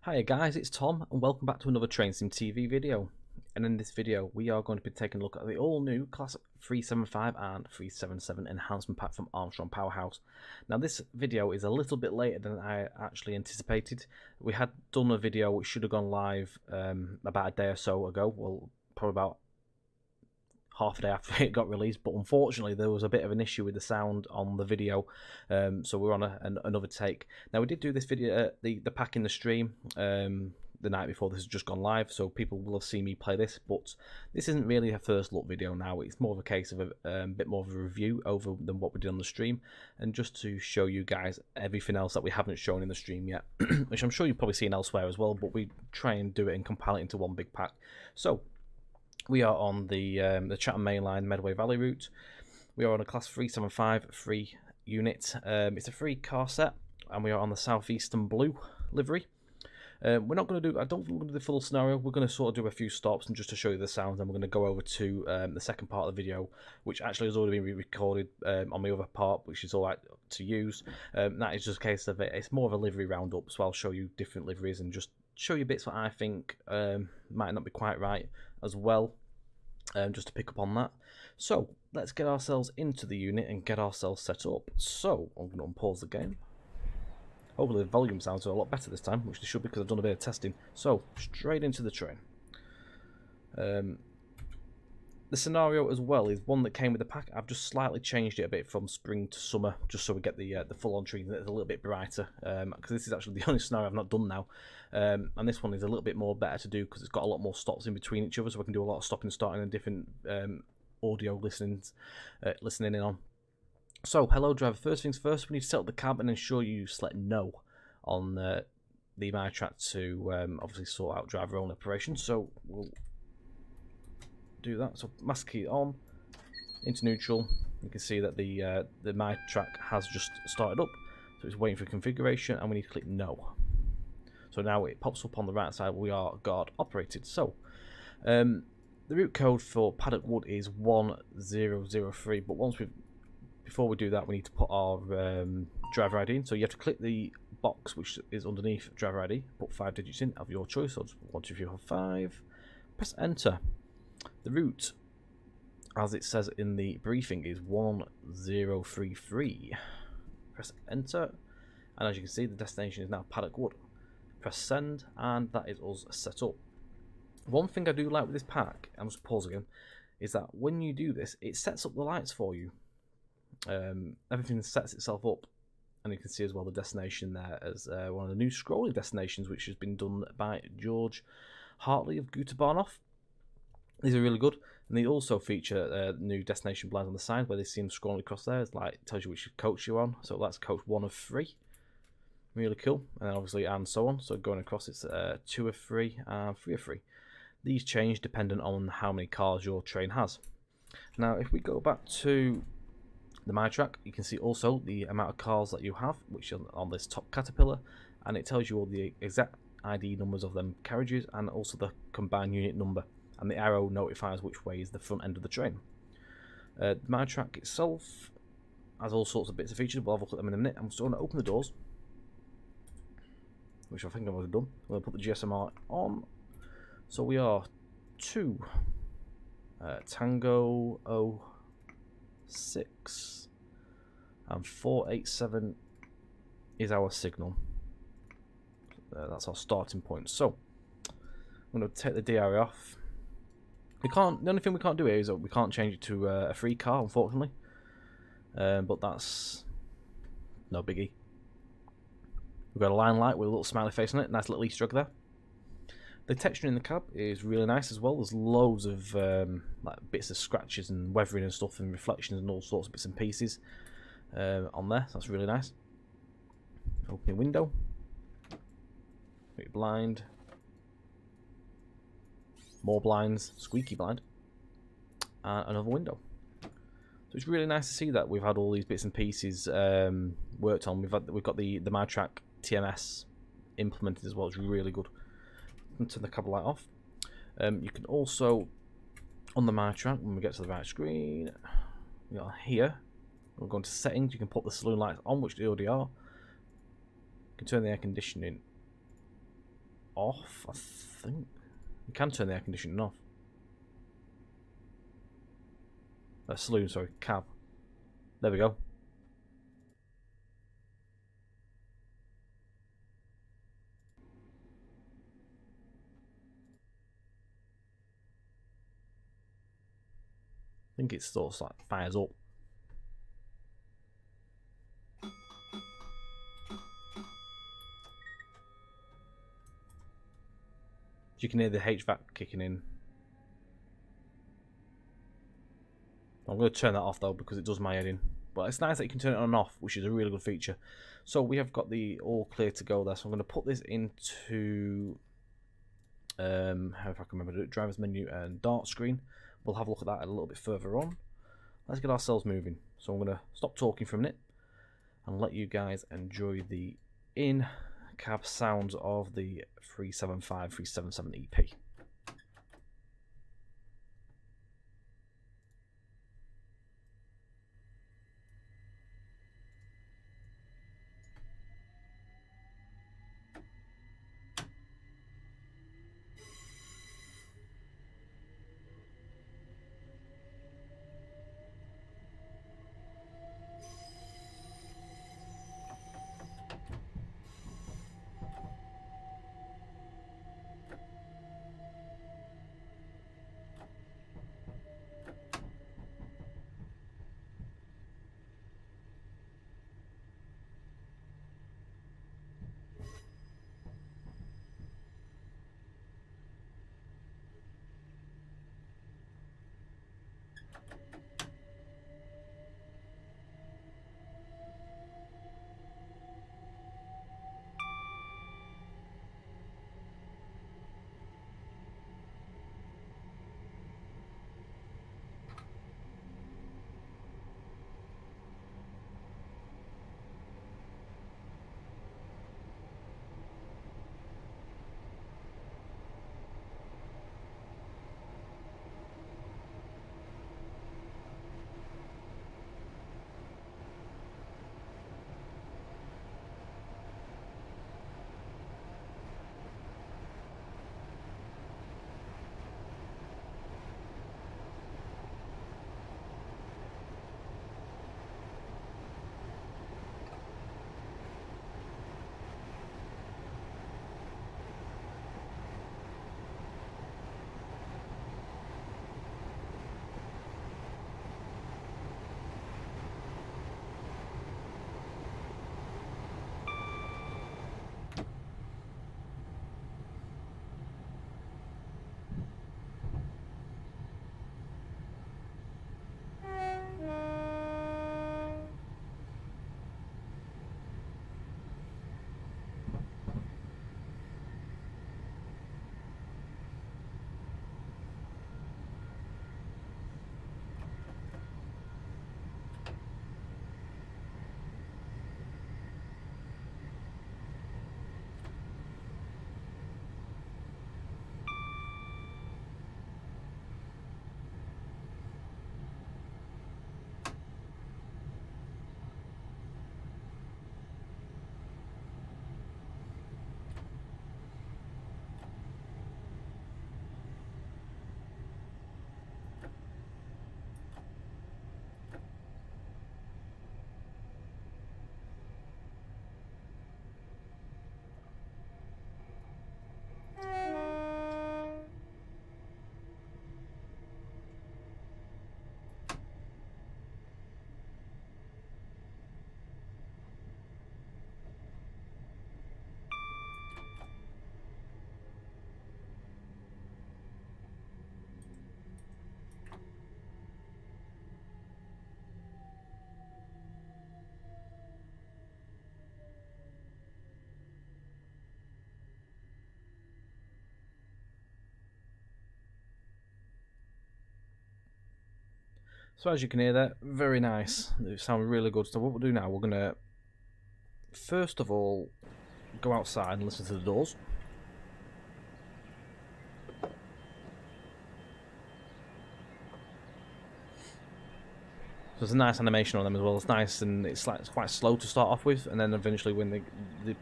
Hiya guys, it's Tom and welcome back to another Train Sim TV video. And in this video we are going to be taking a look at the all new Class 375 and 377 Enhancement Pack from Armstrong Powerhouse. Now this video is a little bit later than I actually anticipated. We had done a video which should have gone live about a day or so ago, well probably about half a day after it got released, but unfortunately there was a bit of an issue with the sound on the video, so we're on another take. Now we did do this video, the pack in the stream the night before this has just gone live, so people will have seen me play this, but this isn't really a first look video now. It's more of a case of a bit more of a review over than what we did on the stream, and just to show you guys everything else that we haven't shown in the stream yet, which I'm sure you've probably seen elsewhere as well, but we try and do it and compile it into one big pack. So we are on the Chatham Mainline Medway Valley route. We are on a Class 375 free unit. It's a free car set, and we are on the Southeastern Blue livery. We're not going to do, I don't think we're going to do the full scenario. We're going to sort of do a few stops and just to show you the sounds, and we're going to go over to the second part of the video, which actually has already been recorded on the other part, which is all right to use. That is just a case of it's more of a livery roundup, so I'll show you different liveries and just show you bits that I think might not be quite right as well, just to pick up on that. So let's get ourselves into the unit and get ourselves set up. So I'm going to unpause the game. Hopefully the volume sounds a lot better this time, which they should because I've done a bit of testing. So straight into the train. The scenario as well is one that came with the pack. I've just slightly changed it a bit from spring to summer, just so we get the full-on trees that's a little bit brighter. Because this is actually the only scenario I've not done now, and this one is a little bit more better to do because it's got a lot more stops in between each other, so we can do a lot of stopping and starting and different audio listening in on. So hello driver. First things first, we need to set up the cab and ensure you select no on the My Track to obviously sort out driver-only operations. So we'll do that. So master key on, into neutral. You can see that the My Track has just started up, so it's waiting for configuration, and we need to click no. So now it pops up on the right side. We are guard operated. So the route code for Paddock Wood is 1003. But before we do that, we need to put our driver ID in. So you have to click the box which is underneath driver ID, put 5 digits in of your choice. So 1, 2, 3, 4, 5. Press enter. The route, as it says in the briefing, is 1033. Press enter, and as you can see, the destination is now Paddock Wood. Press send, and that is us set up. One thing I do like with this pack, I'll just pause again, is that when you do this, it sets up the lights for you. Everything sets itself up, and you can see as well the destination there as one of the new scrolling destinations, which has been done by George Hartley of Guterbarnoff. These are really good, and they also feature new destination blinds on the side where they see them scrolling across there. It's like, it tells you which coach you're on. So that's coach 1 of 3. Really cool. And then obviously and so on. So going across, it's 2 of 3 and 3 of 3. These change dependent on how many cars your train has. Now if we go back to the My Track, you can see also the amount of cars that you have, which are on this top caterpillar, and it tells you all the exact ID numbers of them carriages and also the combined unit number. And the arrow notifies which way is the front end of the train. The My Track itself has all sorts of bits of features. We'll have a look at them in a minute. I'm just going to open the doors, which I think I've already done. I'm going to put the GSMR on. So we are 2 Tango 06 and 487 is our signal. That's our starting point. So I'm going to take the DRI off. We can't. The only thing we can't do here is that we can't change it to a free car, unfortunately. But that's no biggie. We've got a line light with a little smiley face on it. Nice little Easter egg there. The texture in the cab is really nice as well. There's loads of like bits of scratches and weathering and stuff and reflections and all sorts of bits and pieces on there. So that's really nice. Opening window. Make it blind. More blinds, squeaky blind, and another window. So it's really nice to see that we've had all these bits and pieces worked on. We've got the My Track TMS implemented as well. It's really good. Turn the cab light off. You can also, on the My Track, when we get to the right screen, we are here. We're going to settings. You can put the saloon lights on, which they already are. You can turn the air conditioning off, I think. You can turn the air conditioning off. Saloon, sorry, cab. There we go. I think it sort of like fires up. You can hear the HVAC kicking in. I'm going to turn that off though because it does my head in. But it's nice that you can turn it on and off, which is a really good feature. So we have got the all clear to go there. So I'm going to put this into how if I can remember to do it, driver's menu and dart screen. We'll have a look at that a little bit further on. Let's get ourselves moving. So I'm going to stop talking for a minute and let you guys enjoy the in-cab sounds of the 375 377 EP. So as you can hear there, very nice. It sounds really good. So what we'll do now, we're going to first of all go outside and listen to the doors. there's a nice animation on them as well. It's nice, and it's quite slow to start off with, and then eventually when they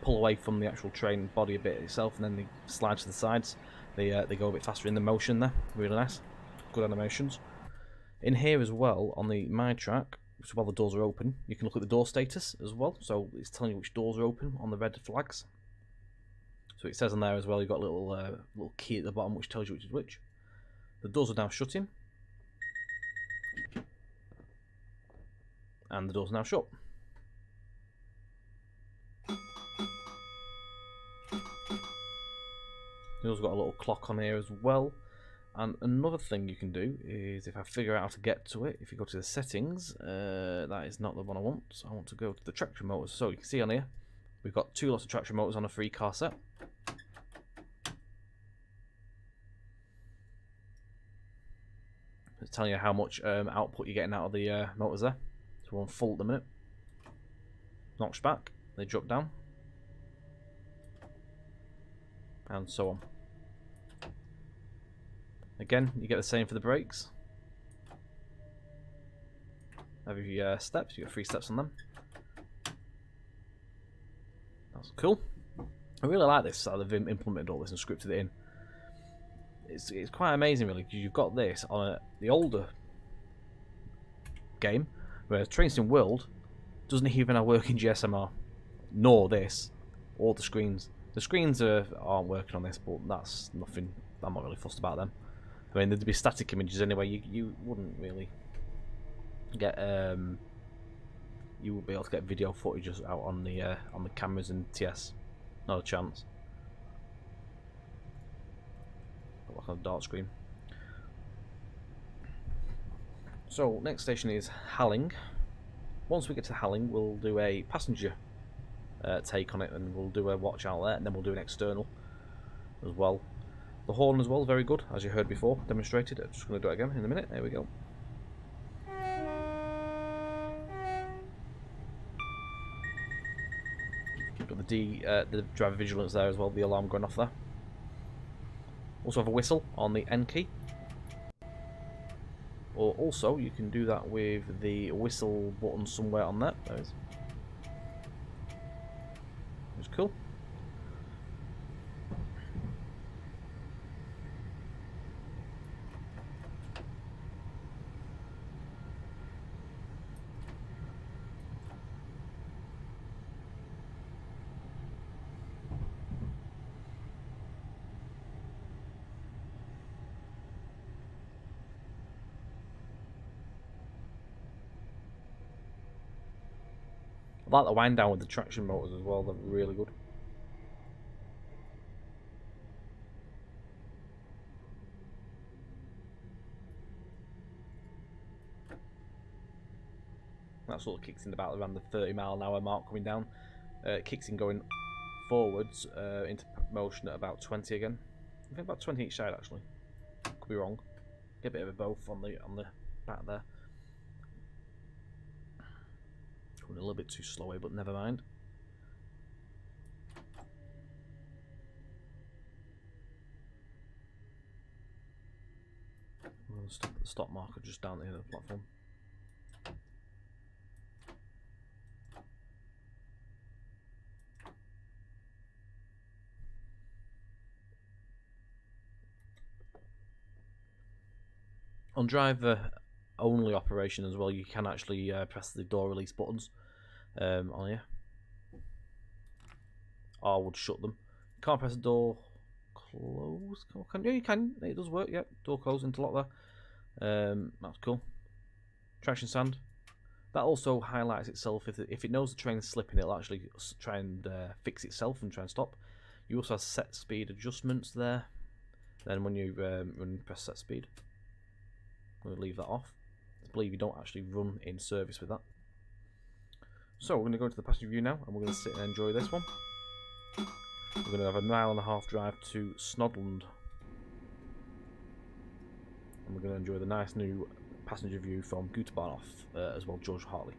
pull away from the actual train body a bit itself, and then they slide to the sides, they go a bit faster in the motion there. Really nice, good animations. In here as well, on the My Track, while the doors are open, you can look at the door status as well. So it's telling you which doors are open on the red flags. So it says on there as well, you've got a little key at the bottom which tells you which is which. The doors are now shutting. And the door's now shut. You've also got a little clock on here as well. And another thing you can do is, if I figure out how to get to it, if you go to the settings, that is not the one I want. So I want to go to the traction motors. So you can see on here, we've got 2 lots of traction motors on a 3-car set. It's telling you how much output you're getting out of the motors there. So we're on full at the minute. Notch back, they drop down, and so on. Again, you get the same for the brakes. Every steps, you get 3 steps on them. That's cool. I really like this, how they've implemented all this and scripted it in. It's quite amazing, really, because you've got this on the older game, whereas Train Sim World doesn't even have working GSMR, nor this, or the screens. The screens aren't working on this, but that's nothing. I'm not really fussed about them. I mean, there'd be static images anyway. You wouldn't really get you would be able to get video footage out on the cameras and TS. Not a chance. Like on a dark screen. So next station is Halling. Once we get to Halling, we'll do a passenger take on it, and we'll do a watch out there, and then we'll do an external as well. The horn as well, very good, as you heard before, demonstrated. I'm just going to do it again in a minute. There we go. Got the driver vigilance there as well, the alarm going off there. Also have a whistle on the N key. Or also, you can do that with the whistle button somewhere on that. There it is. It's cool. I like the wind down with the traction motors as well, they're really good. That sort of kicks in about around the 30-mile-an-hour mark coming down. It kicks in going forwards into motion at about 20 again. I think about 20 each side actually. Could be wrong. Get a bit of a both on the back there. Going a little bit too slow here, but never mind. We'll stop at the stop marker just down here, the platform. On driver only operation as well, you can actually press the door release buttons on here. R would shut them. You can't press the door close. Yeah, you can. It does work. Yep, door close, interlock there. That's cool. Traction sand. That also highlights itself. If it knows the train's slipping, it'll actually try and fix itself and try and stop. You also have set speed adjustments there. Then when you press set speed, I'm going to leave that off. I believe you don't actually run in service with that. So we're going to go to the passenger view now, and we're going to sit and enjoy this one. We're going to have a 1.5 mile drive to Snodland, and we're going to enjoy the nice new passenger view from Gutabahnhof as well, George Hartley.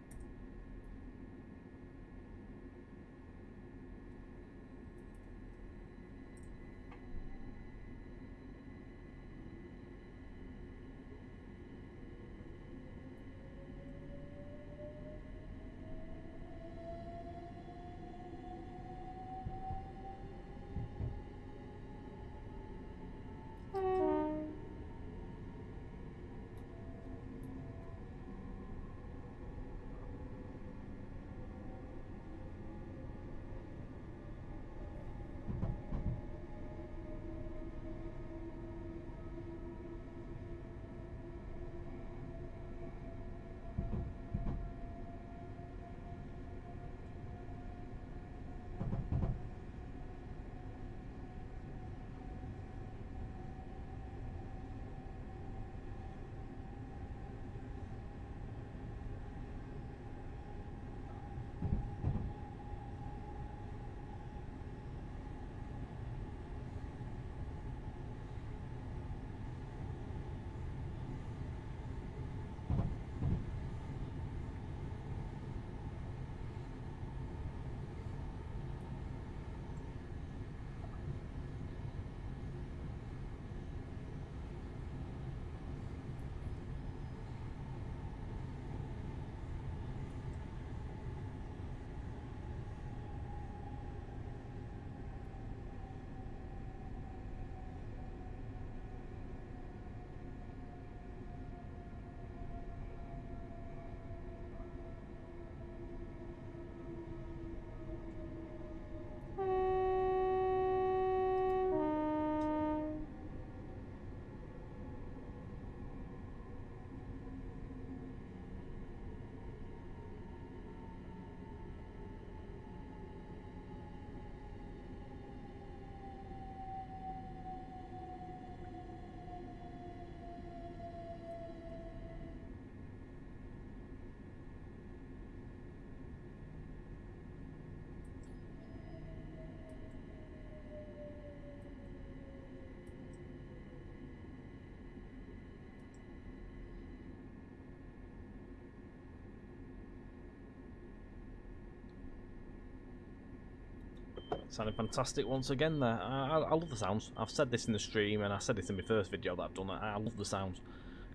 Sounding fantastic once again there. I love the sounds. I've said this in the stream, and I said this in my first video that I've done. I love the sounds.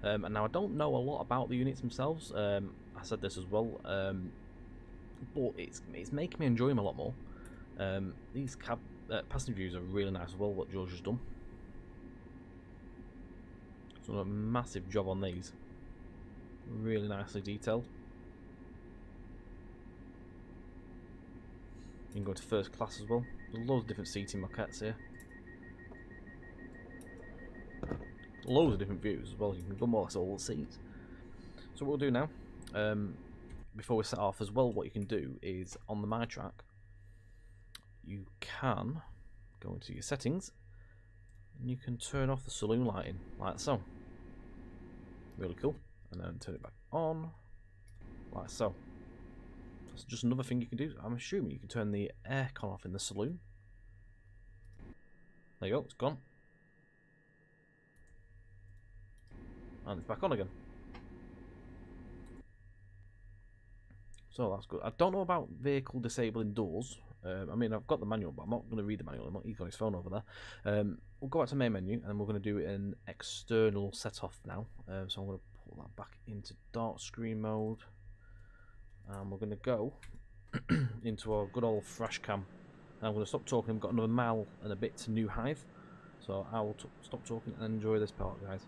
And now I don't know a lot about the units themselves. I said this as well. But it's making me enjoy them a lot more. These passenger views are really nice as well, what George has done. So a massive job on these. Really nicely detailed. You can go to first class as well. There's loads of different seating moquettes here. Loads of different views as well. You can go more or less all the seats. So what we'll do now, before we set off as well, what you can do is on the My Track, you can go into your settings and you can turn off the saloon lighting like so. Really cool. And then turn it back on like so. That's just another thing you can do. I'm assuming you can turn the aircon off in the saloon. There you go, it's gone. And it's back on again. So that's good. I don't know about vehicle disabling doors. I mean, I've got the manual, but I'm not going to read the manual. He's got his phone over there. We'll go back to main menu, and we're going to do an external set-off now. So I'm going to put that back into dark screen mode. And we're going to go into our good old fresh cam. And I'm going to stop talking. We've got another mile and a bit to New Hive. So I will stop talking and enjoy this part, guys.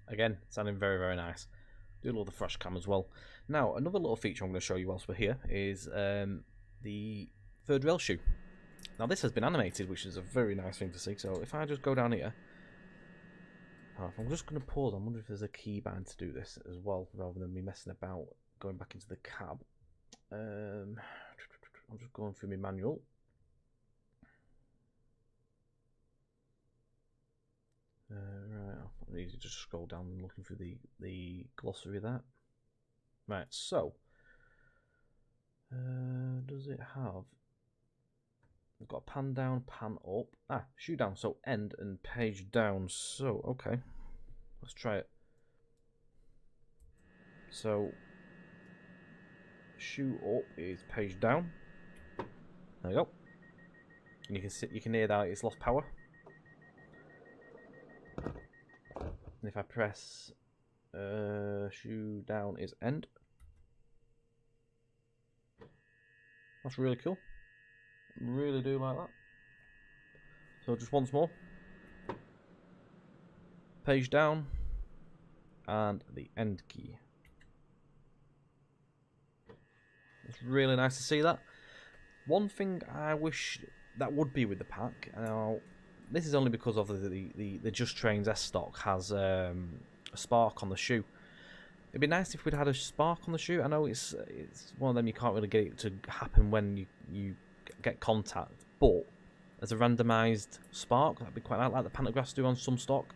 Again, sounding very, very nice. Do a little fresh cam as well. Now, another little feature I'm going to show you whilst we're here is the third rail shoe. Now, this has been animated, which is a very nice thing to see. So, if I just go down here, I'm just going to pause. I wonder if there's a keybind to do this as well, rather than me messing about going back into the cab. I'm just going through my manual. Right, I need to just scroll down and looking through the glossary of that. Right, so does it have? We've got pan down, pan up. Shoe down, so end and page down. So okay, let's try it. So shoe up is page down. There you go. And you can hear that it's lost power. And if I press shoe down is end. That's really cool. Really do like that. So just once more. Page down and the end key. It's really nice to see that. One thing I wish that would be with the pack, now this is only because of the Just Trains S stock has a spark on the shoe. It'd be nice if we'd had a spark on the shoe. I know it's one of them you can't really get it to happen when you get contact, but as a randomised spark, that'd be quite nice, like the pantographs do on some stock.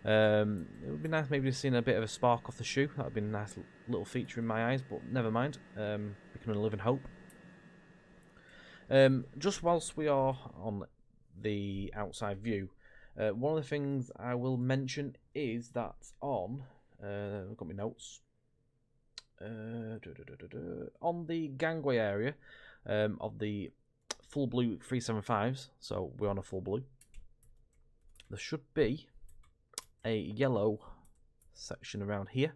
It would be nice maybe seeing a bit of a spark off the shoe. That would be a nice little feature in my eyes, but never mind. Becoming a living hope. Just whilst we are on the outside view, one of the things I will mention is that on I've got my notes on the gangway area of the full blue 375s, so we're on a full blue, there should be a yellow section around here.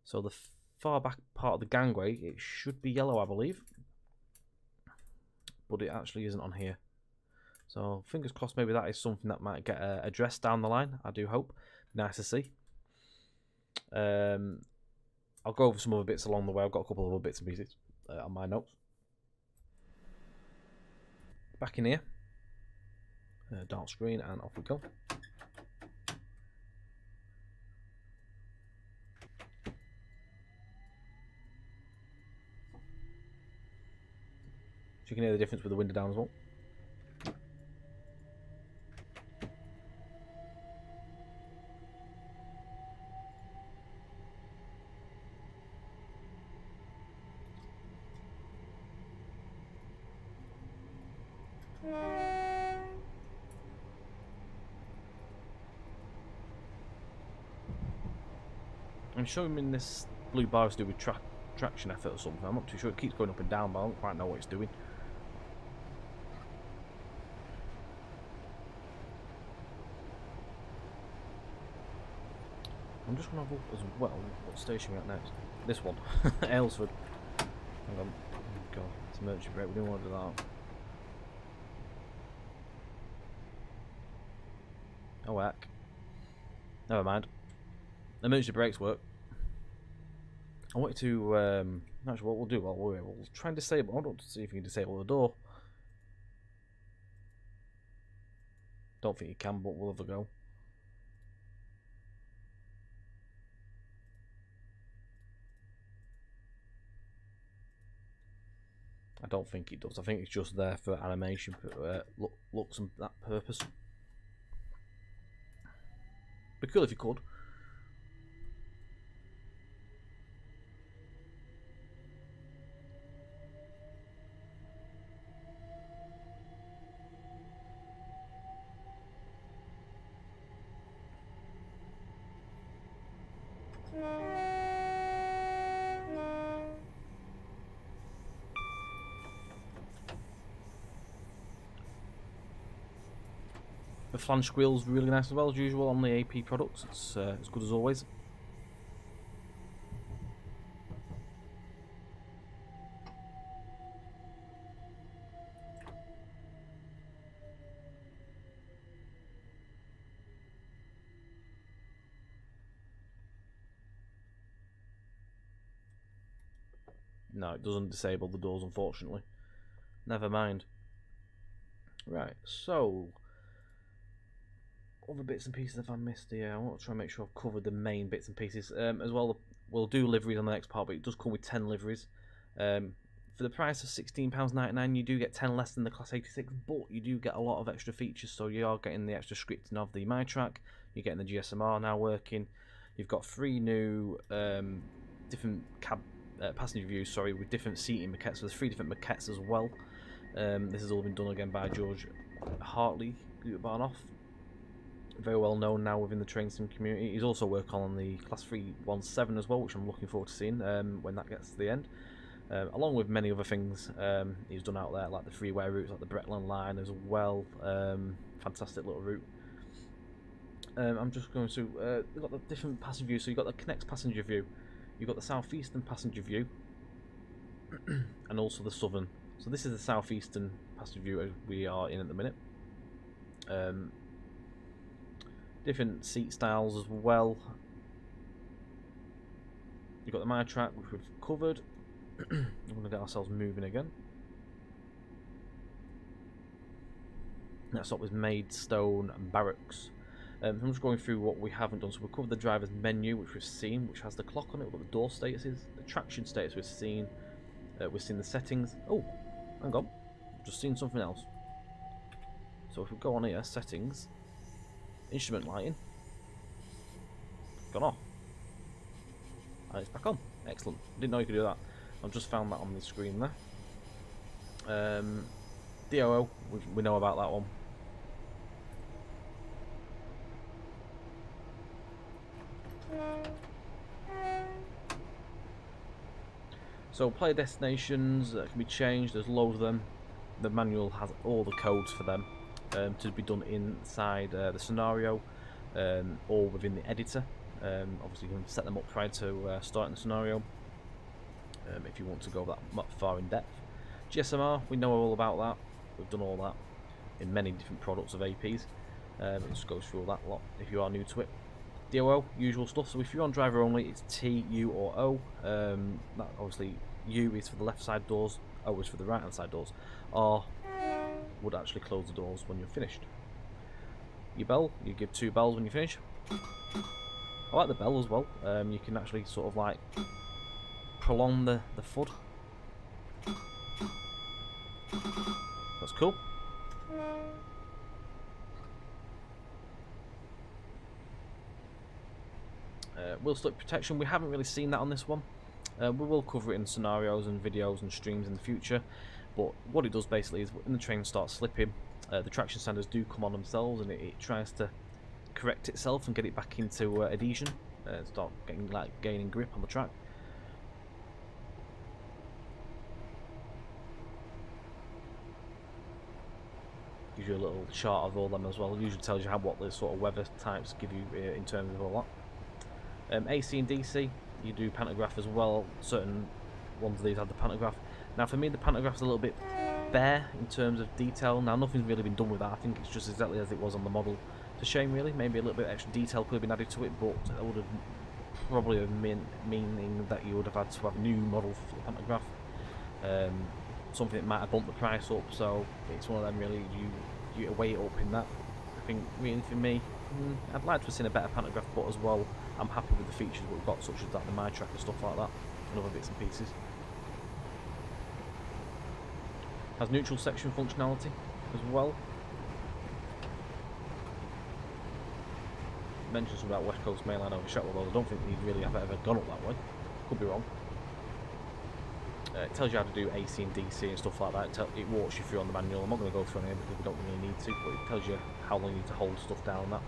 So the far back part of the gangway, it should be yellow, I believe, but it actually isn't on here. So fingers crossed, maybe that is something that might get addressed down the line. I do hope. Nice to see. I'll go over some other bits along the way. I've got a couple of other bits and pieces on my notes. Back in here, dark screen, and off we go. So you can hear the difference with the window down as well. I'm assuming this blue bar is to do with traction effort or something. I'm not too sure. It keeps going up and down, but I don't quite know what it's doing. I'm just going to have a look as well. What station we're at next? This one. Aylesford. Hang on. Oh God, it's emergency brake. We didn't want to do that. Oh heck. Never mind. Emergency brakes work. I wanted to actually what we'll do, we'll try and disable. I want to see if you can disable the door. Don't think you can, but we'll have a go. I don't think it does. I think it's just there for animation looks and that purpose. Be cool if you could. The flange squeal's really nice as well as usual on the AP products. It's as good as always. No, it doesn't disable the doors, unfortunately. Never mind. Right, so other bits and pieces if I missed here. I want to try and make sure I've covered the main bits and pieces. As well, we'll do liveries on the next part, but it does come with 10 liveries. For the price of £16.99, you do get 10 less than the Class 86, but you do get a lot of extra features. So you are getting the extra scripting of the MyTrack, you're getting the GSMR now working. You've got 3 new different passenger views, sorry, with different seating maquettes. So there's 3 different maquettes as well. This has all been done again by George Hartley, Barnoff. Very well known now within the train sim community. He's also worked on the Class 317 as well, which I'm looking forward to seeing when that gets to the end. Along with many other things he's done out there, like the freeway routes, like the Bretland line as well. Fantastic little route. I'm just going to. We've got the different passenger views. So you've got the Connect passenger view, you've got the southeastern passenger view, and also the southern. So this is the southeastern passenger view as we are in at the minute. Different seat styles as well. You've got the My Track, which we've covered. We're going to get ourselves moving again. Next up was Maidstone Barracks. I'm just going through what we haven't done. So we've covered the driver's menu, which we've seen, which has the clock on it, what the door status is, the traction status we've seen the settings. Oh, hang on, I've just seen something else. So if we go on here, settings, instrument lighting, gone off. And it's back on. Excellent. Didn't know you could do that. I've just found that on the screen there. DOO, we know about that one. So player destinations can be changed. There's loads of them. The manual has all the codes for them to be done inside the scenario or within the editor. Obviously, you can set them up prior to starting the scenario if you want to go that far in depth. GSMR, we know all about that. We've done all that in many different products of APs. It just goes through all that lot if you are new to it. DOO, usual stuff. So if you're on driver only, it's T, U or O. That obviously U is for the left side doors, O is for the right hand side doors. R would actually close the doors when you're finished. Your bell, you give 2 bells when you finish. I like the bell as well. You can actually sort of like prolong the FUD. That's cool. Wheel slip protection, we haven't really seen that on this one. We will cover it in scenarios and videos and streams in the future, but what it does basically is when the train starts slipping, the traction standards do come on themselves, and it tries to correct itself and get it back into adhesion, start gaining grip on the track. Gives you a little chart of all them as well. It usually tells you what the sort of weather types give you in terms of all that. AC and DC, you do pantograph as well. Certain ones of these have the pantograph. Now for me, the pantograph's a little bit bare in terms of detail. Now nothing's really been done with that. I think it's just exactly as it was on the model. It's a shame really. Maybe a little bit extra detail could have been added to it, but it would have probably meaning that you would have had to have a new model for the pantograph. Something that might have bumped the price up. So it's one of them really. You weigh it up in that. I think really for me, I'd like to have seen a better pantograph, but as well, I'm happy with the features that we've got, such as like the My Track and stuff like that, and other bits and pieces. Has neutral section functionality as well. Mentioned something about West Coast Main Line over Shetland, although I don't think these really have ever gone up that way. Could be wrong. It tells you how to do AC and DC and stuff like that. It walks you through on the manual. I'm not going to go through on here because we don't really need to, but it tells you how long you need to hold stuff down on that.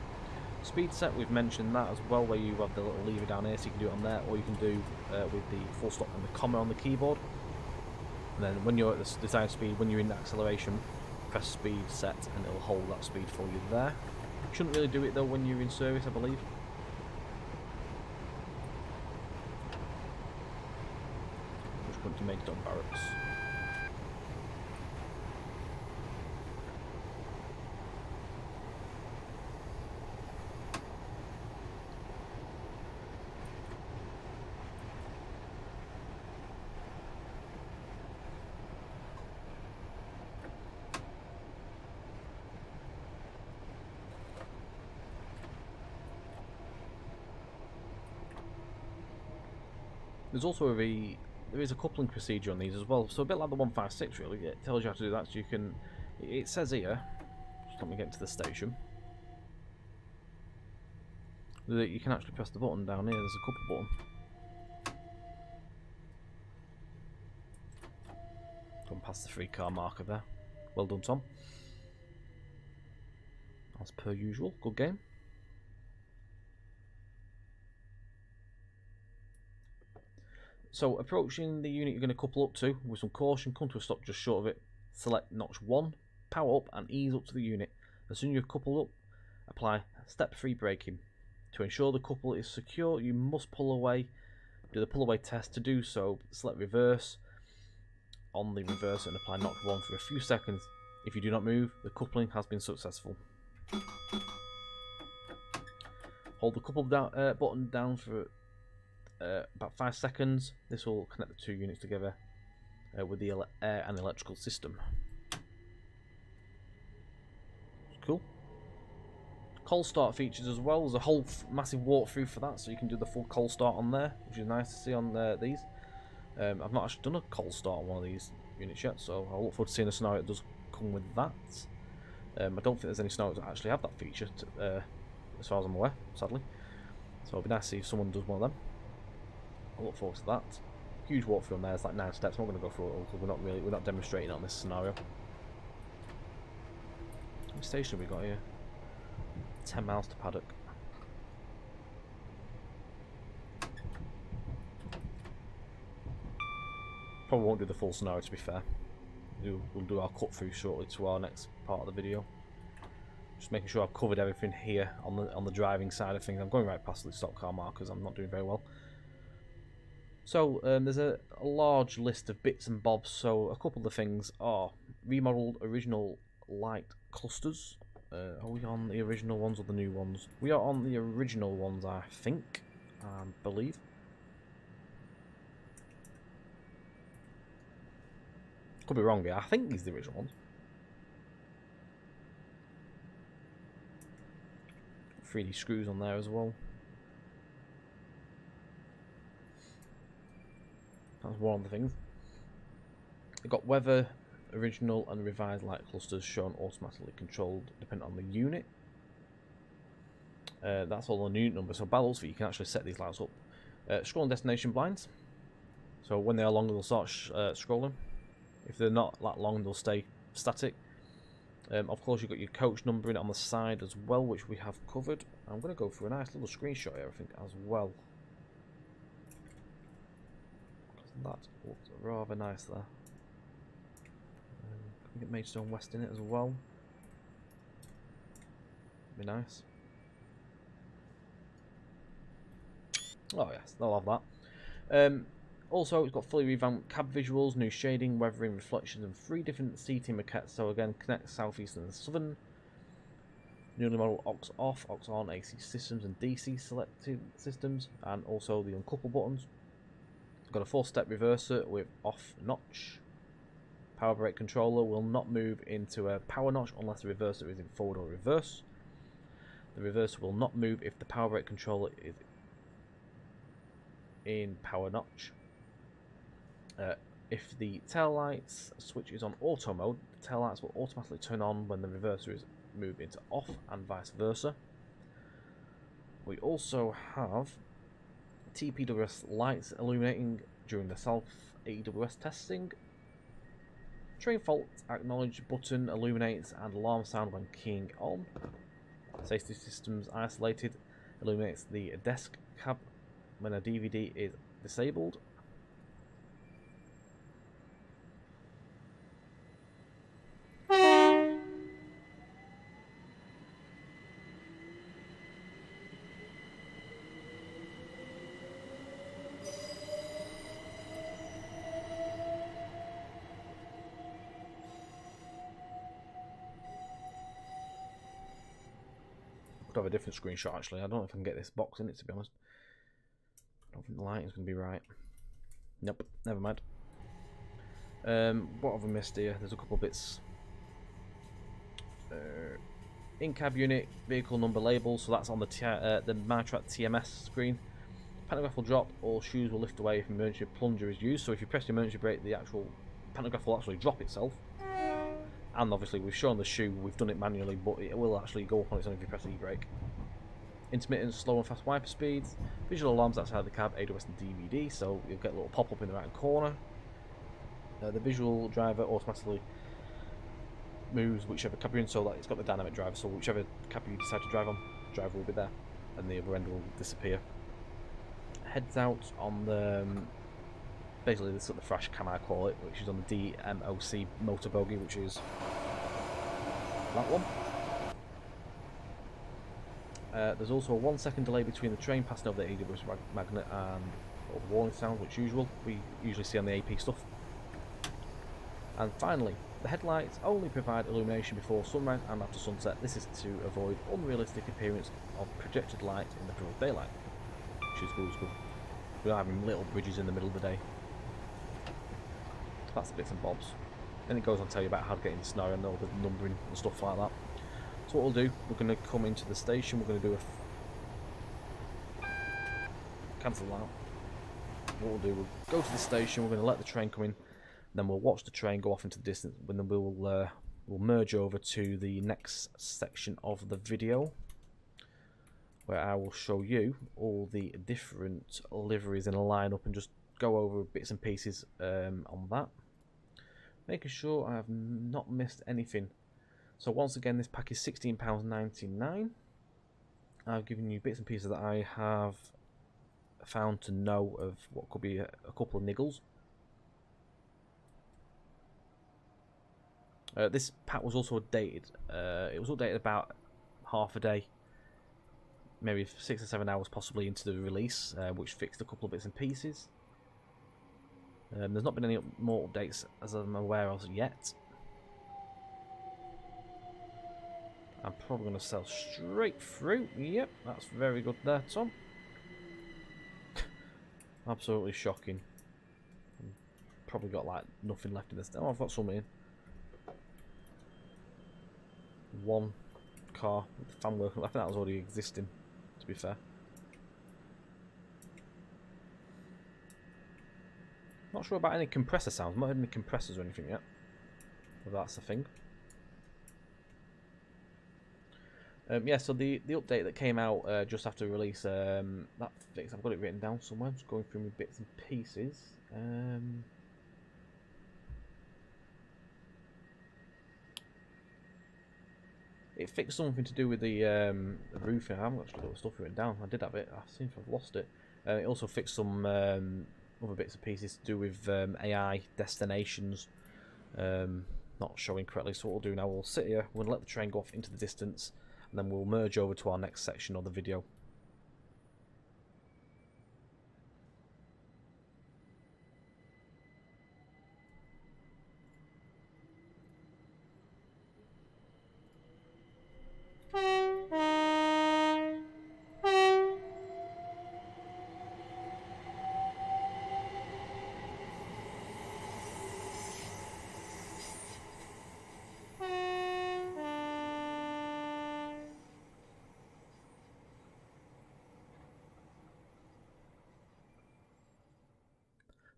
Speed set, we've mentioned that as well, where you have the little lever down here, so you can do it on there, or you can do with the full stop and the comma on the keyboard. And then when you're at the desired speed, when you're in acceleration, press speed set and it'll hold that speed for you there. Shouldn't really do it though when you're in service, I believe. Just going to Maidstone Barracks. There's also there is a coupling procedure on these as well, so a bit like the 156 really. It tells you how to do that, so you can. It says here, just let me get to the station, that you can actually press the button down here. There's a couple button. Gone past the 3-car marker there. Well done, Tom. As per usual, good game. So approaching the unit you're going to couple up to with some caution, come to a stop just short of it, select notch 1, power up and ease up to the unit. As soon as you're coupled up, apply step-free braking. To ensure the couple is secure, you must pull away. Do the pull away test. To do so, select reverse on the reverse and apply notch 1 for a few seconds. If you do not move, the coupling has been successful. Hold the couple button down for about 5 seconds. This will connect the two units together with the air and electrical system. Cool. Cold start features as well. There's a whole massive walkthrough for that, so you can do the full cold start on there, which is nice to see on these. I've not actually done a cold start on one of these units yet, so I'll look forward to seeing a scenario that does come with that. I don't think there's any scenarios that actually have that feature, as far as I'm aware, sadly. So it'll be nice to see if someone does one of them. I look forward to that. Huge walkthrough on there. It's like 9 steps. I'm not going to go through it all because we're not demonstrating it on this scenario. What station have we got here? 10 miles to Paddock. Probably won't do the full scenario, to be fair. We'll do our cut through shortly to our next part of the video. Just making sure I've covered everything here on the driving side of things. I'm going right past the stock car markers. I'm not doing very well. So there's a large list of bits and bobs. So a couple of the things are remodeled original light clusters. Are we on the original ones or the new ones? We are on the original ones, I think, believe. Could be wrong here. I think these are the original ones. 3D screws on there as well. That's one of the things. We've got weather, original and revised light clusters shown automatically controlled depending on the unit. That's all on the unit number. So balance that you can actually set these lights up. Scrolling destination blinds. So when they are long, they'll start scrolling. If they're not that long, they'll stay static. Of course, you've got your coach numbering on the side as well, which we have covered. I'm going to go through a nice little screenshot here, I think, as well. That looks rather nice there. Can we get Maidstone West in it as well? Be nice. Oh yes, they'll have that. Also, it's got fully revamped cab visuals, new shading, weathering, reflections, and 3 different seating maquettes. So again, connect southeastern and southern. Newly modelled aux off, aux on, AC systems and DC selected systems, and also the uncouple buttons. It's got a 4-step reverser with off notch. Power brake controller will not move into a power notch unless the reverser is in forward or reverse. The reverser will not move if the power brake controller is in power notch. If the tail lights switch is on auto mode, the tail lights will automatically turn on when the reverser is moved into off, and vice versa. We also have TPWS lights illuminating during the self-AWS testing. Train fault acknowledge button illuminates and alarm sound when keying on. Safety systems isolated illuminates the desk cab when a DVD is disabled. Have a different screenshot actually. I don't know if I can get this box in it, to be honest. I don't think the lighting's going to be right. Nope, never mind. What have we missed here? There's a couple of bits. In-cab unit, vehicle number labels, so that's on the MyTrack TMS screen. Pantograph will drop, all shoes will lift away if emergency plunger is used. So if you press the emergency brake, the actual pantograph will actually drop itself. And obviously we've shown the shoe, we've done it manually, but it will actually go up on its own if you press the e-brake. Intermittent, slow and fast wiper speeds. Visual alarms outside the cab, AWS and DVD, so you'll get a little pop-up in the right corner. The visual driver automatically moves whichever cab you're in, so that it's got the dynamic driver, so whichever cab you decide to drive on, the driver will be there, and the other end will disappear. Heads out on the... basically this is the thrash cam I call it, which is on the DMOC motor bogie, which is that one. There's also a 1 second delay between the train passing over the AWS magnet and the warning sound, which we usually see on the AP stuff. And finally, the headlights only provide illumination before sunrise and after sunset. This is to avoid unrealistic appearance of projected light in the broad daylight, which is cool. We're having little bridges in the middle of the day. That's the bits and bobs. Then it goes on to tell you about how to get in the scenario and all the numbering and stuff like that. So what we'll do, we're going to come into the station, we're going to do cancel that. What we'll do, we'll go to the station, we're going to let the train come in, then we'll watch the train go off into the distance, and then we'll merge over to the next section of the video, where I will show you all the different liveries in a lineup and just go over bits and pieces on that, making sure I have not missed anything. So once again, this pack is £16.99. I've given you bits and pieces that I have found to know of what could be a couple of niggles. This pack was also updated. It was updated about half a day, maybe 6 or 7 hours possibly into the release, which fixed a couple of bits and pieces. There's not been any more updates as I'm aware of yet. I'm probably going to sell straight through. Yep, that's very good there, Tom. Absolutely shocking. Probably got like nothing left in this. Oh, I've got some in. One car with the fan working. I think that was already existing, to be fair. Not sure about any compressor sounds. I've not heard any compressors or anything yet. If that's the thing. Yeah, so the update that came out just after release, that fix, I've got it written down somewhere. I'm just going through my bits and pieces. It fixed something to do with the roofing. I haven't actually got the stuff written down. I did have it. I seem to have lost it. It also fixed some other bits and pieces to do with AI destinations not showing correctly. So what we'll do now, we'll sit here, we'll let the train go off into the distance, and then we'll merge over to our next section of the video.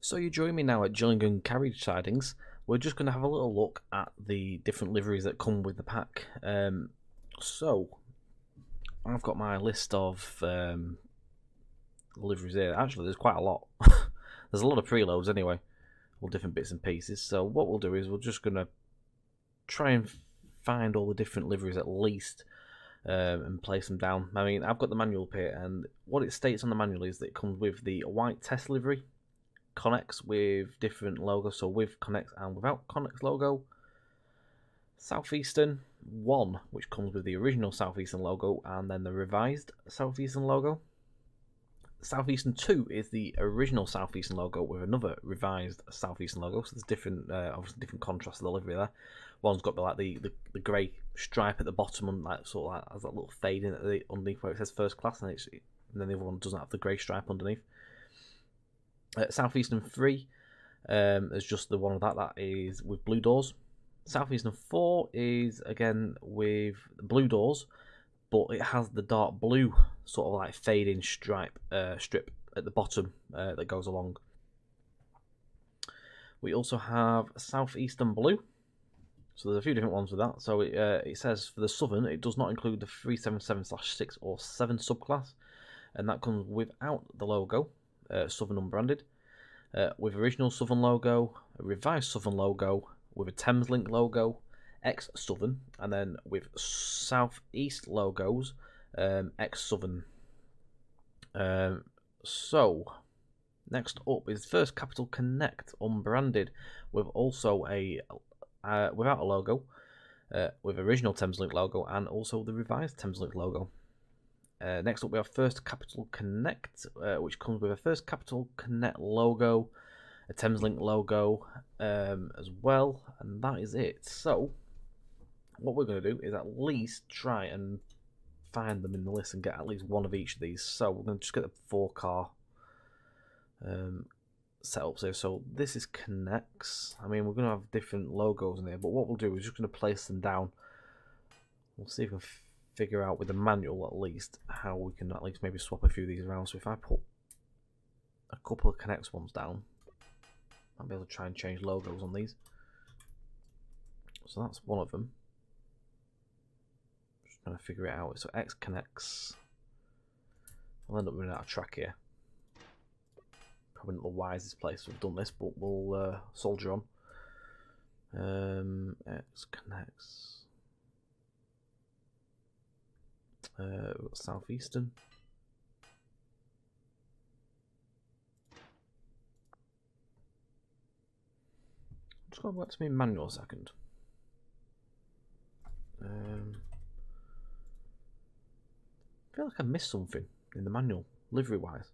So you join me now at Gillingham Carriage Sidings. We're just going to have a little look at the different liveries that come with the pack. So I've got my list of liveries here. Actually, there's quite a lot. There's a lot of preloads anyway, all different bits and pieces. So what we'll do is we're just going to try and find all the different liveries at least and place them down. I mean, I've got the manual up here, and what it states on the manual is that it comes with the white test livery, Connex with different logos, so with Connex and without Connex logo. Southeastern 1, which comes with the original Southeastern logo and then the revised Southeastern logo. Southeastern 2 is the original Southeastern logo with another revised Southeastern logo, so there's different, obviously different contrast of the livery there. One's got like the grey stripe at the bottom, and like sort of like has that little fade in at the underneath where it says first class, and then the other one doesn't have the grey stripe underneath. Southeastern 3 is just the one of that is with blue doors. Southeastern 4 is again with blue doors, but it has the dark blue sort of like fading strip at the bottom that goes along. We also have Southeastern Blue, so there's a few different ones with that. So it says for the Southern, it does not include the 377/6 or 7 subclass, and that comes without the logo. Southern unbranded, with original Southern logo, a revised Southern logo, with a Thameslink logo, ex Southern, and then with Southeast logos, ex Southern. So next up is First Capital Connect unbranded, with also a without a logo, with original Thameslink logo and also the revised Thameslink logo. Next up we have First Capital Connect, which comes with a First Capital Connect logo, a Thameslink logo as well, and that is it. So what we're going to do is at least try and find them in the list and get at least one of each of these. So we're going to just get the 4-car setups here. So this is Connects. I mean, we're going to have different logos in there, but what we'll do is just going to place them down. We'll see if we can figure out with the manual at least how we can at least maybe swap a few of these around. So if I put a couple of Connects ones down, I'll be able to try and change logos on these. So that's one of them. Just trying to figure it out. So X Connects. I'll end up running out of track here. Probably not the wisest place to have done this, but we'll soldier on. X Connects. We've got Southeastern. Just going back to my manual a second. I feel like I missed something in the manual, livery wise.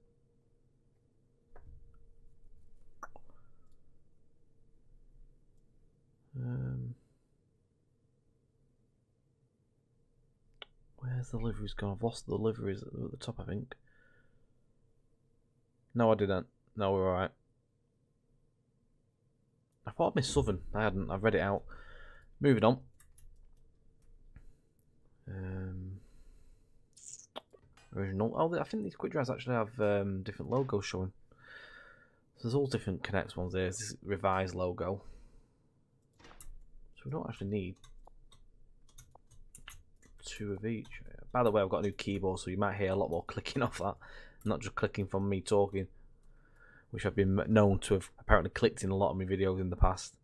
Where's the liveries gone? I've lost the liveries at the top, I think. No, I didn't. No, we're alright. I thought I missed Southern. I hadn't. I've read it out. Moving on. Original. Oh, I think these quick drives actually have different logos showing. So there's all different Connects ones there. There's this revised logo. So we don't actually need 2 of each. By the way, I've got a new keyboard, so you might hear a lot more clicking off that. Not just clicking from me talking, which I've been known to have apparently clicked in a lot of my videos in the past.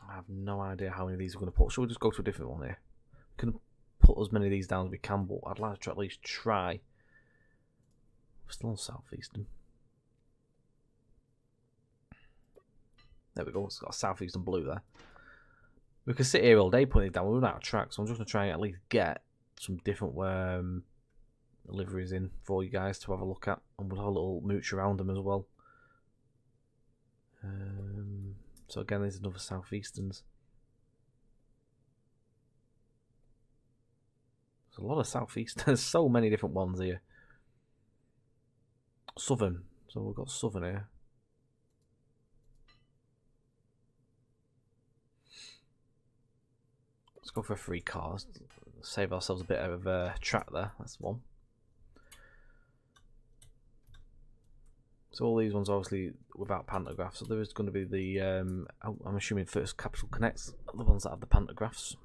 I have no idea how many of these we're going to put. Shall we just go to a different one here? We can put as many of these down as we can, but I'd like to at least try. We're still on Southeastern. There we go. It's got a Southeastern blue there. We could sit here all day putting it down. We're running out of track, so I'm just going to try and at least get some different liveries in for you guys to have a look at, and we'll have a little mooch around them as well. So again, there's another Southeasterns. There's a lot of Southeastern. There's so many different ones here. Southern. So we've got Southern here. Let's go for 3 cars. Save ourselves a bit of track there. That's one. So all these ones obviously without pantographs. So there is going to be the I'm assuming First Capital Connects, the ones that have the pantographs.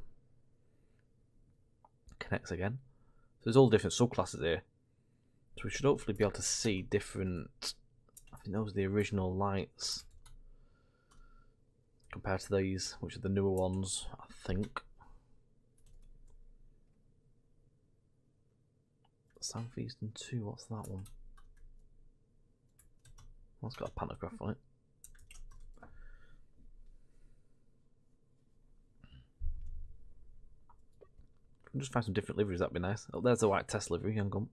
Connects again. So there's all different subclasses here. So we should hopefully be able to see different. I think those are the original lights compared to these, which are the newer ones, I think. Southeastern 2, what's that one? That's got a pantograph on it. Can just find some different liveries, that'd be nice. Oh, there's the white test livery, hang on.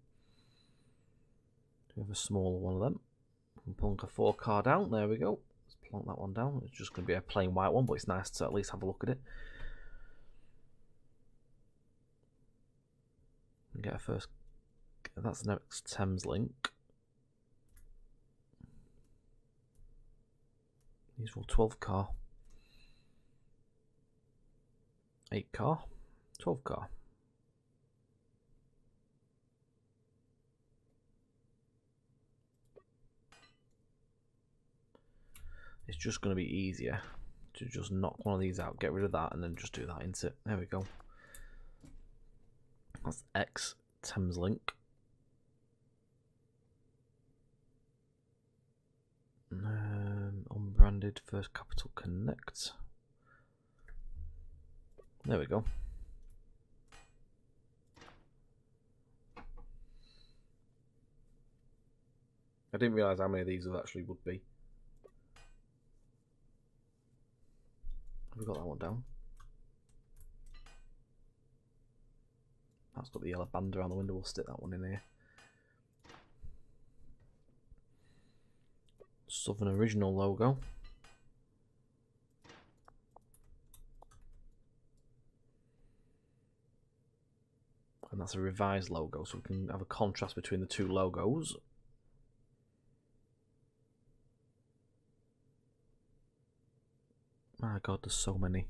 We have a smaller one of them. We can plonk a 4-car down, there we go. Let's plonk that one down. It's just going to be a plain white one, but it's nice to at least have a look at it. And get a first. That's the next Thameslink. These are all 12-car. 8-car. 12-car. It's just going to be easier to just knock one of these out, get rid of that, and then just do that into it. There we go. That's X Thameslink. Unbranded First Capital Connect. There we go. I didn't realise how many of these there actually would be. Have we got that one down? That's got the yellow band around the window. We'll stick that one in here. Southern Original logo. And that's a revised logo, so we can have a contrast between the two logos. My God, there's so many.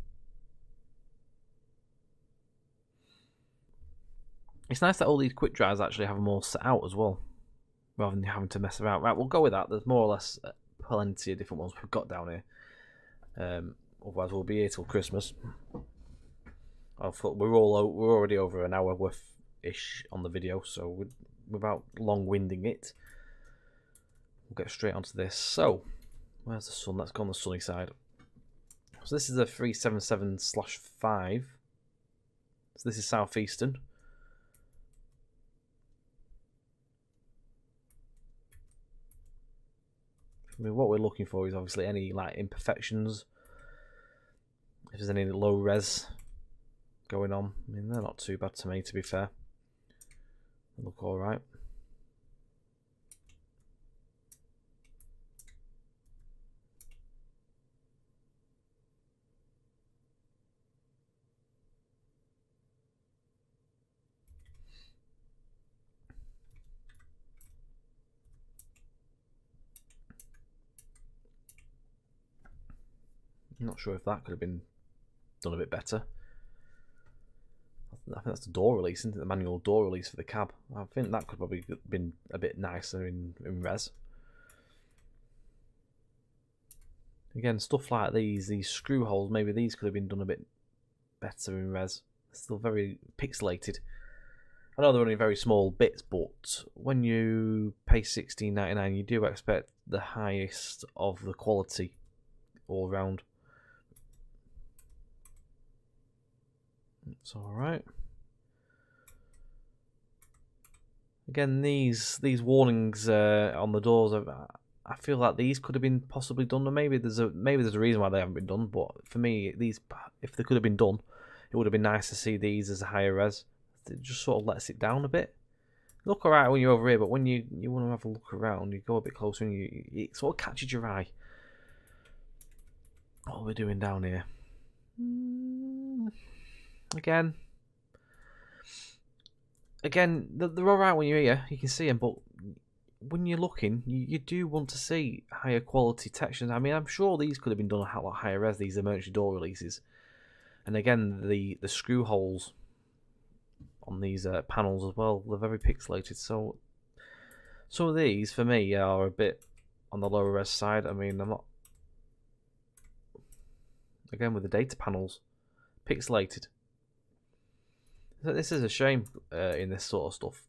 It's nice that all these quick dries actually have them all set out as well, rather than having to mess around. Right, we'll go with that. There's more or less plenty of different ones we've got down here. Otherwise, we'll be here till Christmas. I thought we're already over an hour worth-ish on the video, so without long-winding it, we'll get straight onto this. So, where's the sun? Let's go on the sunny side. So this is a 377/5. So this is southeastern. I mean, what we're looking for is obviously any like imperfections. If there's any low res going on, I mean, they're not too bad to me, to be fair. They look all right. I'm not sure if that could have been done a bit better. I think that's the door release, isn't it? The manual door release for the cab. I think that could probably have been a bit nicer in res. Again, stuff like these screw holes, maybe these could have been done a bit better in res. They're still very pixelated. I know they're only very small bits, but when you pay $16.99, you do expect the highest of the quality all round. It's all right. Again, these warnings on the doors, I feel like these could have been possibly done. Or maybe there's a reason why they haven't been done. But for me, these, if they could have been done, it would have been nice to see these as a higher res. It just sort of lets it down a bit. Look alright when you're over here, but when you want to have a look around, you go a bit closer and it sort of catches your eye. What are we doing down here? Again, they're alright when you're here. You can see them, but when you're looking, you do want to see higher quality textures. I mean, I'm sure these could have been done a lot higher res, these emergency door releases. And again, the screw holes on these panels as well, they're very pixelated. So some of these, for me, are a bit on the lower res side. I mean, I'm not... Again, with the data panels, pixelated. This is a shame in this sort of stuff.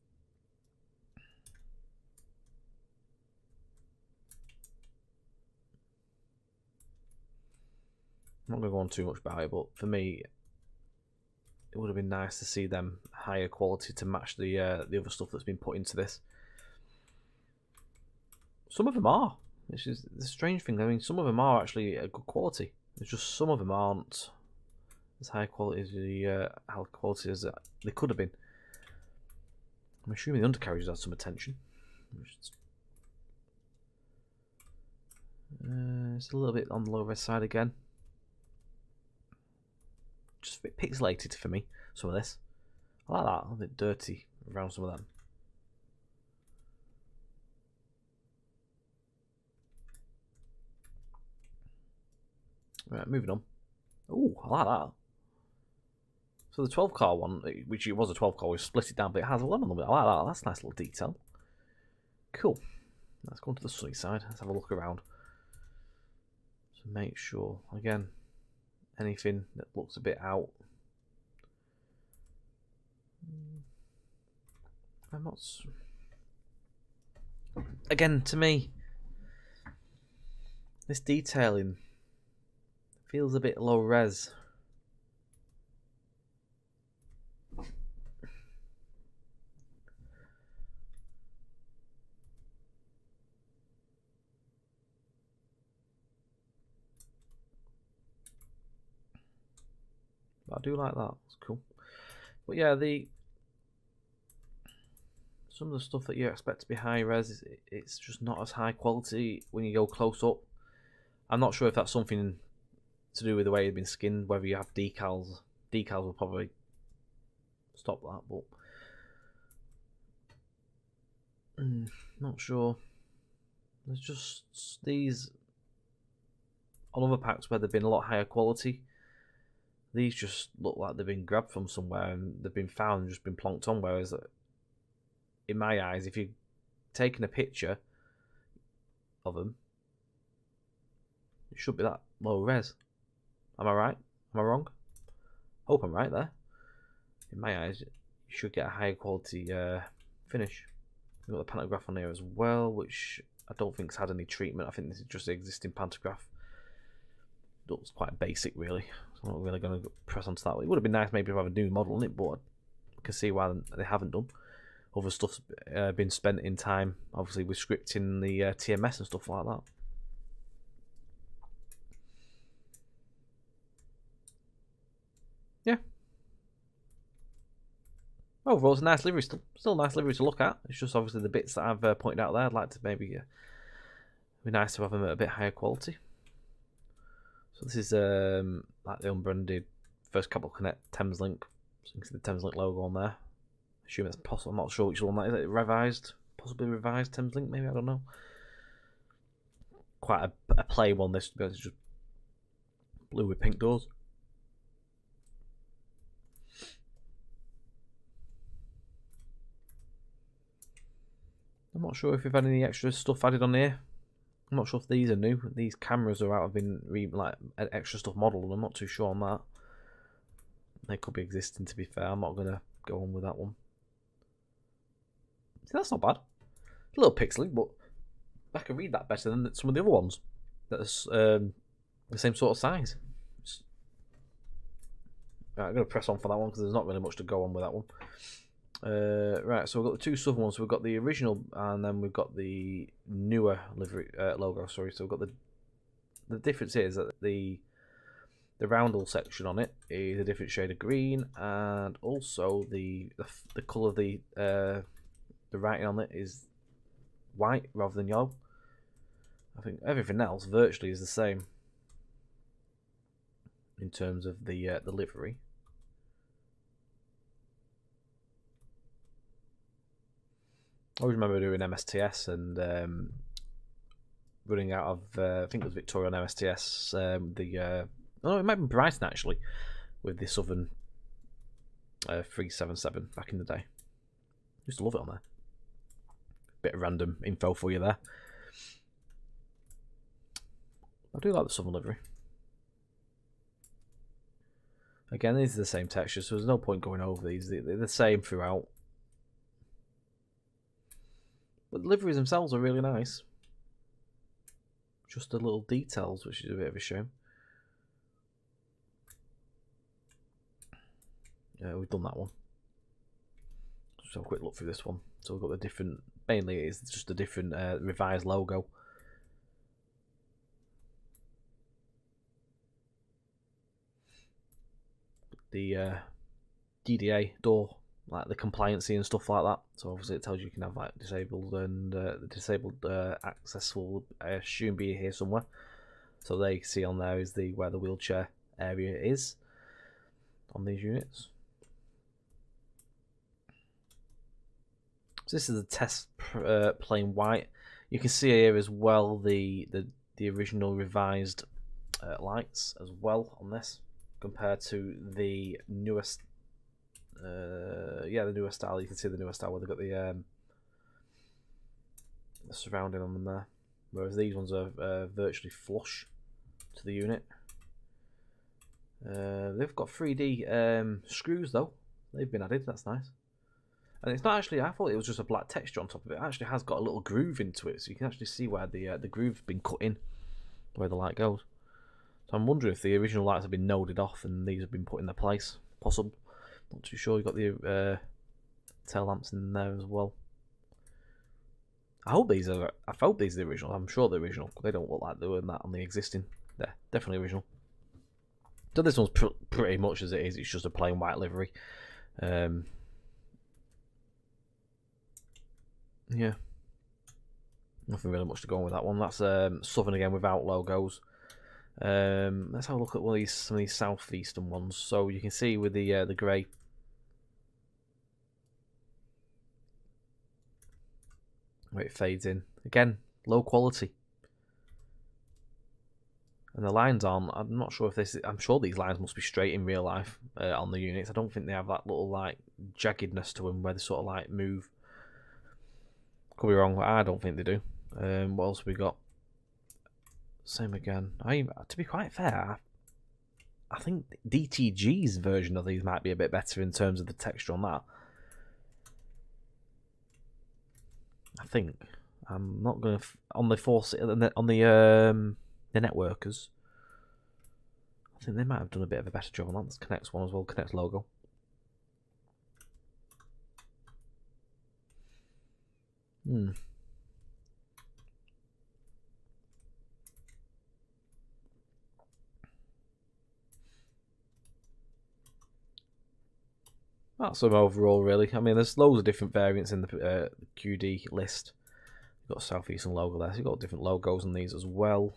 I'm not going to go on too much about it, but for me, it would have been nice to see them higher quality to match the other stuff that's been put into this. Some of them are. Which is the strange thing. I mean, some of them are actually a good quality. It's just some of them aren't as high quality as they could have been. I'm assuming the undercarriages had some attention. It's a little bit on the lower side again. Just a bit pixelated for me, some of this. I like that, a bit dirty around some of them. Right, moving on. Oh, I like that. So the 12 car one, which it was a 12 car, we split it down, but it has a lemon on it. I like that. That's a nice little detail. Cool. Let's go on to the sunny side. Let's have a look around. So make sure, again, anything that looks a bit out. I'm not... Again, to me, this detailing feels a bit low res. But I do like that. It's cool. But yeah, the some of the stuff that you expect to be high res, it's just not as high quality when you go close up. I'm not sure if that's something to do with the way it's been skinned, whether you have decals. Decals will probably stop that, but not sure. There's just these on other packs where they've been a lot higher quality. These just look like they've been grabbed from somewhere and they've been found and just been plonked on, whereas in my eyes, if you're taking a picture of them, it should be that low res. Am I right? Am I wrong? Hope I'm right there. In my eyes, you should get a higher quality finish. We've got the pantograph on here as well, which I don't think's had any treatment. I think this is just the existing pantograph. Looks quite basic, really. So I'm not really going to press onto that. It would have been nice maybe to have a new model on it, but I can see why they haven't done. Other stuff's been spent in time, obviously, with scripting the TMS and stuff like that. Yeah. Overall, it's a nice livery. Still a nice livery to look at. It's just obviously the bits that I've pointed out there. I'd like to maybe be nice to have them at a bit higher quality. So this is like the unbranded First Cable Connect Thameslink. So you can see the Thameslink logo on there. I assume it's possible. I'm not sure which one that is. Is it revised? Possibly revised Thameslink, maybe? I don't know. Quite a plain one, this, to be honest. It's just blue with pink doors. I'm not sure if we've had any extra stuff added on here. I'm not sure if these are new. These cameras are out of been like extra stuff modelled. I'm not too sure on that. They could be existing, to be fair. I'm not going to go on with that one. See, that's not bad. A little pixely, but I can read that better than some of the other ones. That's the same sort of size. Right, I'm going to press on for that one because there's not really much to go on with that one. Right, so we've got the two southern ones. So we've got the original, and then we've got the newer livery logo. Sorry, so we've got the difference here is that the roundel section on it is a different shade of green, and also the colour of the writing on it is white rather than yellow. I think everything else virtually is the same in terms of the livery. I always remember doing MSTS and running out of I think it was Victoria on MSTS. Oh, it might be Brighton actually, with the Southern 377 back in the day. Used to love it on there. Bit of random info for you there. I do like the Southern livery. Again, these are the same textures, so there's no point going over these. They're the same throughout. But the liveries themselves are really nice. Just the little details, which is a bit of a shame. Yeah, we've done that one. Just have a quick look through this one. So we've got the different, mainly it's just a different revised logo. The DDA door, like the compliancy and stuff like that. So obviously it tells you can have like disabled and the disabled access will, I assume, be here somewhere. So there you can see on there is where the wheelchair area is on these units. So this is the test plain white. You can see here as well the original revised lights as well on this compared to the newest. Yeah, the newer style. You can see the newer style where they've got the surrounding on them there, whereas these ones are virtually flush to the unit. They've got 3D screws though. They've been added. That's nice. And it's not actually. I thought it was just a black texture on top of it. It actually has got a little groove into it, so you can actually see where the groove's been cut in, where the light goes. So I'm wondering if the original lights have been noded off and these have been put in their place. Possible. Not too sure. You've got the tail lamps in there as well. I hope these are the original. I'm sure they're original. They don't look like they were that on the existing. They're definitely original. So this one's pretty much as it is. It's just a plain white livery. Yeah, nothing really much to go on with that one. That's Southern again without logos. Let's have a look at some of these southeastern ones. So you can see with the grey, where it fades in again, low quality. And the lines aren't. I'm not sure if this. I'm sure these lines must be straight in real life on the units. I don't think they have that little like jaggedness to them where they sort of like move. Could be wrong. I don't think they do. What else have we got? Same again. To be quite fair, I think DTG's version of these might be a bit better in terms of the texture on that. I think I'm not going to on the force on the networkers. I think they might have done a bit of a better job on that. That's Connect's one as well. Connect's logo. That's some overall, really. I mean, there's loads of different variants in the QD list. You've got a Southeastern logo there, so you've got different logos on these as well.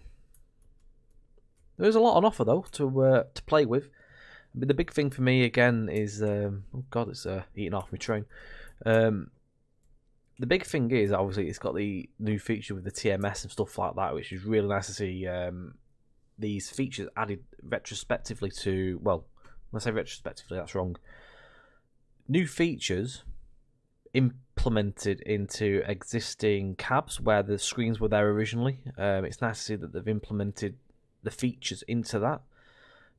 There is a lot on offer, though, to play with. But the big thing for me, again, is... oh, God, it's eating off my train. The big thing is, obviously, it's got the new feature with the TMS and stuff like that, which is really nice to see these features added retrospectively to... Well, when I say retrospectively, that's wrong. New features implemented into existing cabs where the screens were there originally. It's nice to see that they've implemented the features into that.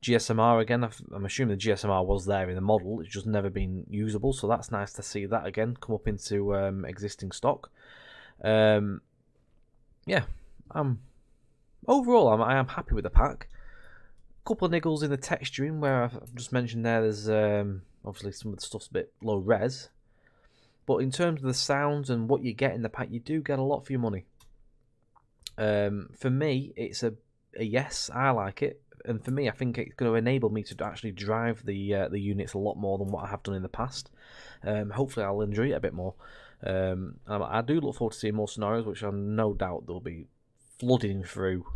GSMR again, I'm assuming the GSMR was there in the model, it's just never been usable, so that's nice to see that again come up into existing stock. Yeah, overall I am happy with the pack. A couple of niggles in the texturing where I've just mentioned there's obviously some of the stuff's a bit low res, but in terms of the sounds and what you get in the pack, you do get a lot for your money. For me, it's a yes. I like it, and for me, I think it's going to enable me to actually drive the units a lot more than what I have done in the past. Hopefully, I'll enjoy it a bit more. I do look forward to seeing more scenarios, which I'm no doubt they'll be flooding through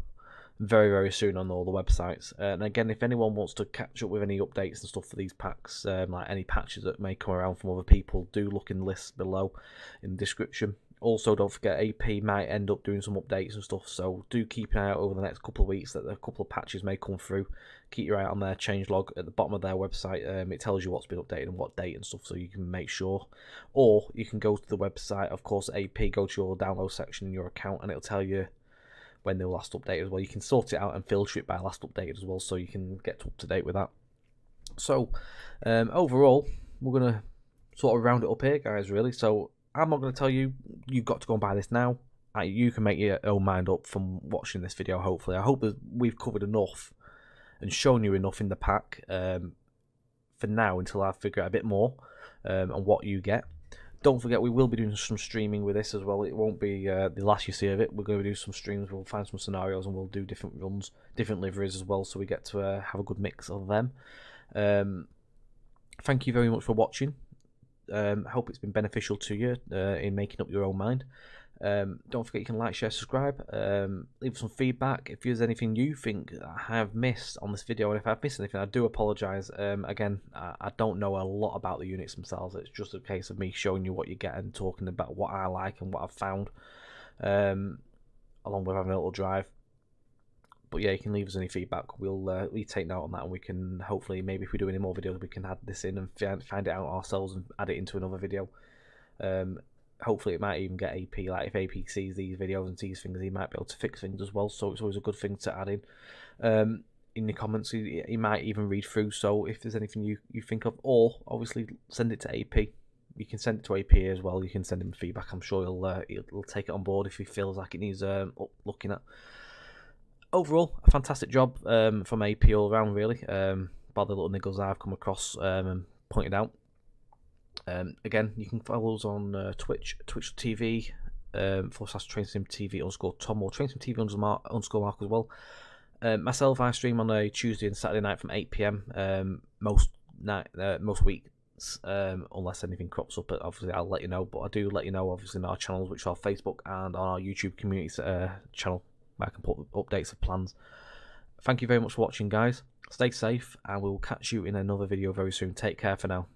very, very soon on all the websites. And again, if anyone wants to catch up with any updates and stuff for these packs, like any patches that may come around from other people, do look in the list below in the description. Also, don't forget AP might end up doing some updates and stuff, so do keep an eye out over the next couple of weeks that a couple of patches may come through. Keep your eye out on their changelog at the bottom of their website. It tells you what's been updated and what date and stuff, so you can make sure. Or you can go to the website, of course, AP, go to your download section in your account, and it'll tell you when they were last updated as well. You can sort it out and filter it by last updated as well, so you can get up to date with that. So overall, we're going to sort of round it up here, guys, really. So I'm not going to tell you you've got to go and buy this now. You can make your own mind up from watching this video, hopefully. I hope that we've covered enough and shown you enough in the pack for now until I figure out a bit more on what you get. Don't forget, we will be doing some streaming with this as well. It won't be the last you see of it. We're going to do some streams. We'll find some scenarios and we'll do different runs, different liveries as well, so we get to have a good mix of them. Thank you very much for watching. Hope it's been beneficial to you in making up your own mind. Don't forget you can like, share, subscribe, leave some feedback if there's anything you think I have missed on this video, and if I've missed anything I do apologise. Again, I don't know a lot about the units themselves. It's just a case of me showing you what you get and talking about what I like and what I've found, along with having a little drive. But yeah, you can leave us any feedback. We take note on that, and we can hopefully, maybe if we do any more videos, we can add this in and find it out ourselves and add it into another video. Hopefully it might even get AP, like if AP sees these videos and sees things, he might be able to fix things as well, so it's always a good thing to add in the comments. He might even read through, so if there's anything you think of, or obviously send it to AP. You can send it to AP as well. You can send him feedback. I'm sure he'll take it on board if he feels like it needs looking at. Overall, a fantastic job from AP all around, really, by the little niggles I've come across and pointed out. Again, you can follow us on Twitch TV /TrainSimTV_Tom or TrainSimTV _ Mark as well. Myself, I stream on a Tuesday and Saturday night from 8 PM most week events, unless anything crops up. Obviously, I'll let you know. But I do let you know, obviously, in our channels, which are Facebook and on our YouTube community channel, where I can put updates of plans. Thank you very much for watching, guys. Stay safe, and we'll catch you in another video very soon. Take care for now.